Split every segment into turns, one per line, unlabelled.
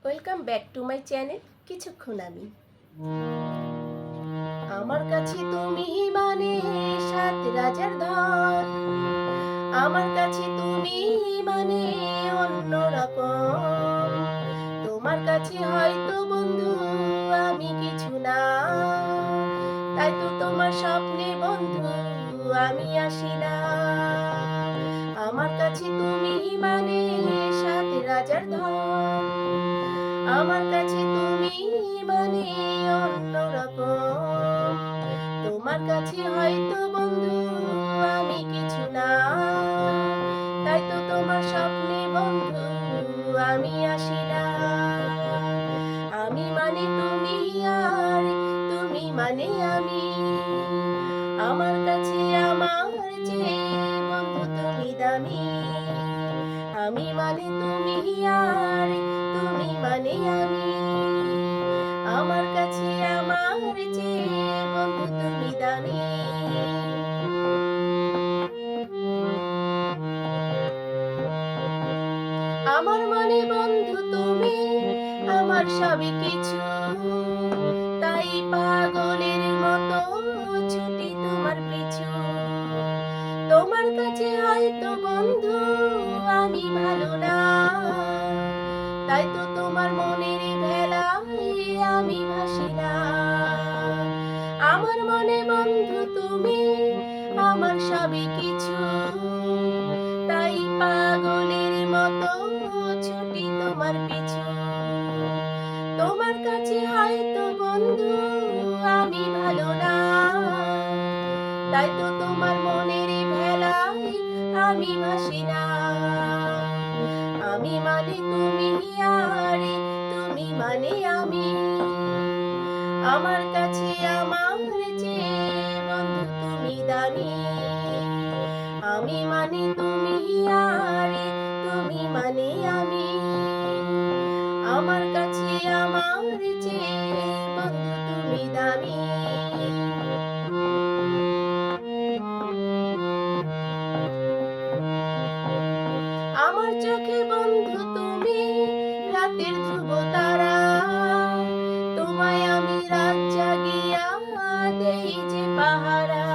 Welcome back to my channel কিছুক্ষণ আমি। আমার কাছে তুমি মানে সাত রাজার ধন, আমার কাছে তুমি মানে অন্যরকম। তোমার কাছে হয়তো বন্ধু আমি কিছু না, তাই তো তোমার স্বপ্নে বন্ধু আমি আসি না। আমার কাছে তুমি মানে সাত রাজার ধন, আমার কাছে তুমি মানে অন্যরকম। তোমার কাছে হয়তো বন্ধু আমি কিছু না, তাই তো তোমার স্বপ্নে বন্ধু আমি আসি না। আমি মানে তুমি আর তুমি মানে আমি, আমার কাছে আমার চেয়ে বন্ধু তুমি দামি। আমি মানে তুমি আর তুমি মানে আমি, আমার কাছে আমার চেয়ে বন্ধু তুমি দামি। আমার মানে বন্ধু তুমি আমার সবই কিছু, তাই পাগলের মতো ছুটি তোমার পিছু। তোমার কাছে হয়তো বন্ধু আমি ভালো না, তাই তো তোমার মনের ভেলায় আমি ভাসি না। আমার মনে বন্ধু তুমি আমার সবই কিছু, তাই পাগলের মতো ছুটি তোমার পিছু। তোমার কাছে হয়তো বন্ধু আমি ভালো না, তাই তো তোমার মনের ভেলায় আমি ভাসি না। আমি মানে তুমি আর তুমি মানে আমি, আমার কাছে আমার চেয়ে বন্ধু তুমি দামি। আমি মানে তুমি আর তুমি মানে আমি, আমার কাছে আমার চেয়ে বন্ধু তুমি দামি। আমার চোখে বন্ধু তুমি রাতের ধ্রুব তারা, তোমায় আমি রাত জাগিয়া দেই যে পাহারা।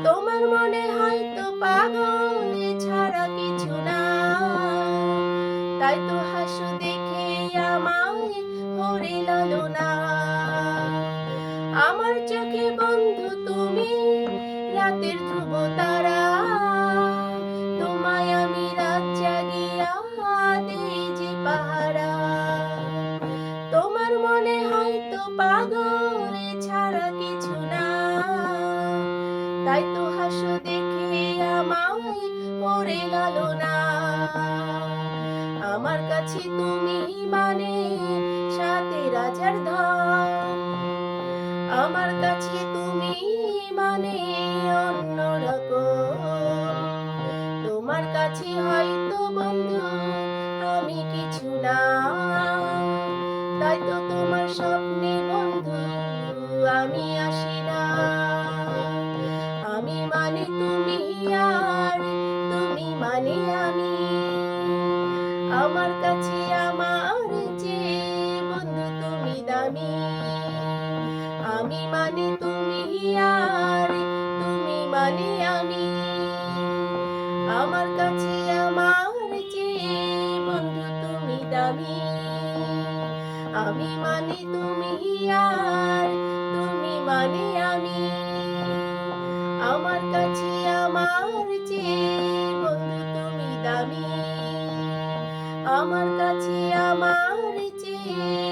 তোমার মনে হয়তো পাগল ছাড়া কিছু না, তাই তো হাসু দেখে আমায় ভরে লালনা। আমার চোখে বন্ধু তুমি রাতের ধ্রুব তারা, তোমায় আমি রাত জাগিয়া দেই যে পাহারা। তোমার মনে হয়তো পাগল ছাড়া কিছু না, তাই তো হাসু দেখে আমায় ভরে লালনা। আমার কাছে তুমি মানে সাতে রাজার ধন, আমার কাছে তুমি মানে অন্যরকম। তোমার কাছে হয়তো বন্ধু আমি কিছু না, তাই তো তোমার স্বপ্নে বন্ধু আমি আসি না। আমি মানে তুমি আর তুমি মানে আমি, আমার কাছে আমার চেয়ে বন্ধু তুমি দামি। আমি মানে তুমি আর তুমি মানে আমি, আমার কাছে আমার চেয়ে বন্ধু তুমি দামি। আমি মানে তুমি আর তুমি মানে আমি, আমার কাছে আমার চেয়ে বন্ধু তুমি দামি। আমার কাছে আমার চেয়ে